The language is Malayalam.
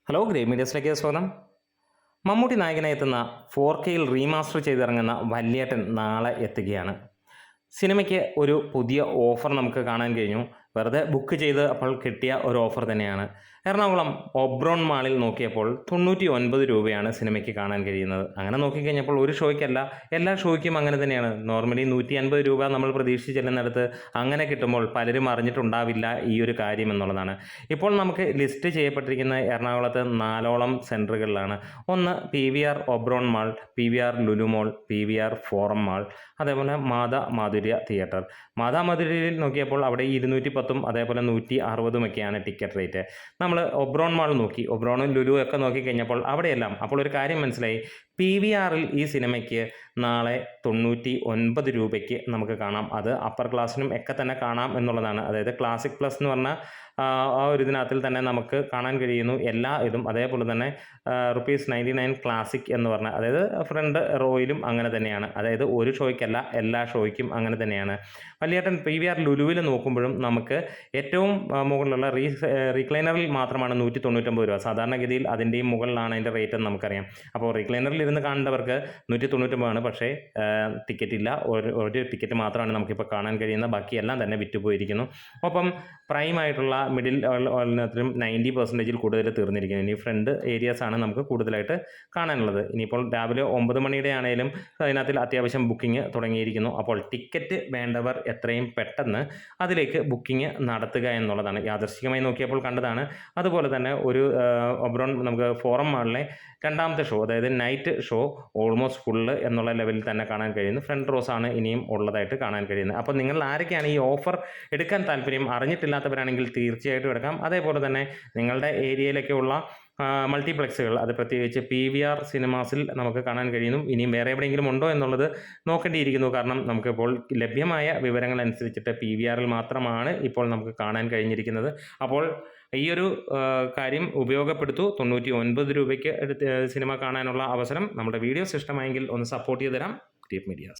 ഹലോ ഗ്രേവ് മീഡിയസിലേക്ക് സ്വാഗതം. മമ്മൂട്ടി നായകനായി എത്തുന്ന 4Kയിൽ റീമാസ്റ്റർ ചെയ്തിറങ്ങുന്ന വല്യേട്ടൻ നാളെ എത്തുകയാണ്. സിനിമയ്ക്ക് ഒരു പുതിയ ഓഫർ നമുക്ക് കാണാൻ കഴിഞ്ഞു. വെറുതെ ബുക്ക് ചെയ്ത് അപ്പോൾ കിട്ടിയ ഒരു ഓഫർ തന്നെയാണ്. എറണാകുളം ഒബ്രോൺ മാളിൽ നോക്കിയപ്പോൾ 99 രൂപയാണ് സിനിമയ്ക്ക് കാണാൻ കഴിയുന്നത്. അങ്ങനെ നോക്കിക്കഴിഞ്ഞപ്പോൾ ഒരു ഷോയ്ക്കല്ല, എല്ലാ ഷോയ്ക്കും അങ്ങനെ തന്നെയാണ്. നോർമലി 150 രൂപ നമ്മൾ പ്രതീക്ഷിച്ച് ചെല്ലുന്നിടത്ത് അങ്ങനെ കിട്ടുമ്പോൾ പലരും അറിഞ്ഞിട്ടുണ്ടാവില്ല ഈ ഒരു കാര്യം എന്നുള്ളതാണ്. ഇപ്പോൾ നമുക്ക് ലിസ്റ്റ് ചെയ്യപ്പെട്ടിരിക്കുന്ന എറണാകുളത്ത് 4ഓളം സെൻറ്ററുകളിലാണ്. ഒന്ന് PVR Oberon mall, PVR Lulu mall, PVR Forum mall, അതേപോലെ മാധുര്യ തിയേറ്റർ. മാധുര്യയിൽ നോക്കിയപ്പോൾ അവിടെ 210ഉം അതേപോലെ 160ഉമൊക്കെയാണ് ടിക്കറ്റ് റേറ്റ്. നമ്മൾ ഒബ്രോൺ മാൾ നോക്കി, ഒബ്രോണും ലുലു ഒക്കെ നോക്കിക്കഴിഞ്ഞപ്പോൾ അവിടെയെല്ലാം അപ്പോൾ ഒരു കാര്യം മനസ്സിലായി. PVRൽ ഈ സിനിമയ്ക്ക് നാളെ 99 രൂപയ്ക്ക് നമുക്ക് കാണാം. അത് അപ്പർ ക്ലാസ്സിനും ഒക്കെ തന്നെ കാണാം എന്നുള്ളതാണ്. അതായത് ക്ലാസിക് പ്ലസ് എന്ന് പറഞ്ഞ ആ ഒരു ഇതിനകത്തിൽ തന്നെ നമുക്ക് കാണാൻ കഴിയുന്നു എല്ലാ ഇതും. അതേപോലെ തന്നെ ₹99 ക്ലാസിക് എന്ന് പറഞ്ഞാൽ അതായത് ഫ്രണ്ട് റോയിലും അങ്ങനെ തന്നെയാണ്. അതായത് ഒരു ഷോയ്ക്കല്ല, എല്ലാ ഷോയ്ക്കും അങ്ങനെ തന്നെയാണ്. വല്യേട്ടൻ PVR ലുലുവിൽ നോക്കുമ്പോഴും നമുക്ക് ഏറ്റവും മുകളിലുള്ള റീക്ലൈനറിൽ മാത്രമാണ് 199 രൂപ. സാധാരണഗതിയിൽ അതിൻ്റെയും മുകളിലാണ് അതിൻ്റെ റേറ്റ് എന്ന് നമുക്കറിയാം. അപ്പോൾ റീക്ലൈനറിൽ ഇരുന്ന് കാണേണ്ടവർക്ക് 199 ആണ്. പക്ഷേ ടിക്കറ്റ് ഇല്ല, ഒരു ടിക്കറ്റ് മാത്രമാണ് നമുക്കിപ്പോൾ കാണാൻ കഴിയുന്ന. ബാക്കിയെല്ലാം തന്നെ വിറ്റുപോയിരിക്കുന്നു. ഒപ്പം പ്രൈം ആയിട്ടുള്ള മിഡിൽ എല്ലാത്തിലും 90% കൂടുതൽ തീർന്നിരിക്കുന്നു. ഇനി ഫ്രണ്ട് ഏരിയാസാണ് നമുക്ക് കൂടുതലായിട്ട് കാണാനുള്ളത്. ഇനിയിപ്പോൾ രാവിലെ 9 മണിയുടെ ആണെങ്കിലും അതിനകത്തിൽ അത്യാവശ്യം ബുക്കിംഗ് തുടങ്ങിയിരിക്കുന്നു. അപ്പോൾ ടിക്കറ്റ് വേണ്ടവർ എത്രയും പെട്ടെന്ന് അതിലേക്ക് ബുക്കിംഗ് നടത്തുക എന്നുള്ളതാണ്. യാദൃശ്ചികമായി നോക്കിയപ്പോൾ കണ്ടതാണ്. അതുപോലെ തന്നെ ഒരു ഒബ്രോൺ നമുക്ക് ഫോറം മാളിലെ രണ്ടാമത്തെ ഷോ, അതായത് നൈറ്റ് ഷോ ഓൾമോസ്റ്റ് ഫുള്ള് എന്നുള്ള ലെവലിൽ തന്നെ കാണാൻ കഴിയുന്നു. ഫ്രണ്ട് റോസാണ് ഇനിയും ഉള്ളതായിട്ട് കാണാൻ കഴിയുന്നത്. അപ്പോൾ നിങ്ങൾ ആരൊക്കെയാണ് ഈ ഓഫർ എടുക്കാൻ താല്പര്യം അറിഞ്ഞിട്ടില്ലാത്തവരാണെങ്കിൽ തീർച്ചയായിട്ടും എടുക്കാം. അതേപോലെ തന്നെ നിങ്ങളുടെ ഏരിയയിലൊക്കെയുള്ള മൾട്ടിപ്ലക്സുകൾ, അത് പ്രത്യേകിച്ച് PVR സിനിമാസിൽ നമുക്ക് കാണാൻ കഴിയുന്നു. ഇനിയും വേറെ എവിടെയെങ്കിലും ഉണ്ടോ എന്നുള്ളത് നോക്കേണ്ടിയിരിക്കുന്നു. കാരണം നമുക്കിപ്പോൾ ലഭ്യമായ വിവരങ്ങൾ അനുസരിച്ചിട്ട് PVRൽ മാത്രമാണ് ഇപ്പോൾ നമുക്ക് കാണാൻ കഴിഞ്ഞിരിക്കുന്നത്. അപ്പോൾ ഈ ഒരു കാര്യം ഉപയോഗപ്പെടുത്തൂ. 99 രൂപയ്ക്ക് സിനിമ കാണാനുള്ള അവസരം. നമ്മുടെ വീഡിയോസ് ഇഷ്ടമായെങ്കിൽ ഒന്ന് സപ്പോർട്ട് ചെയ്ത് തരാം. Grave medias.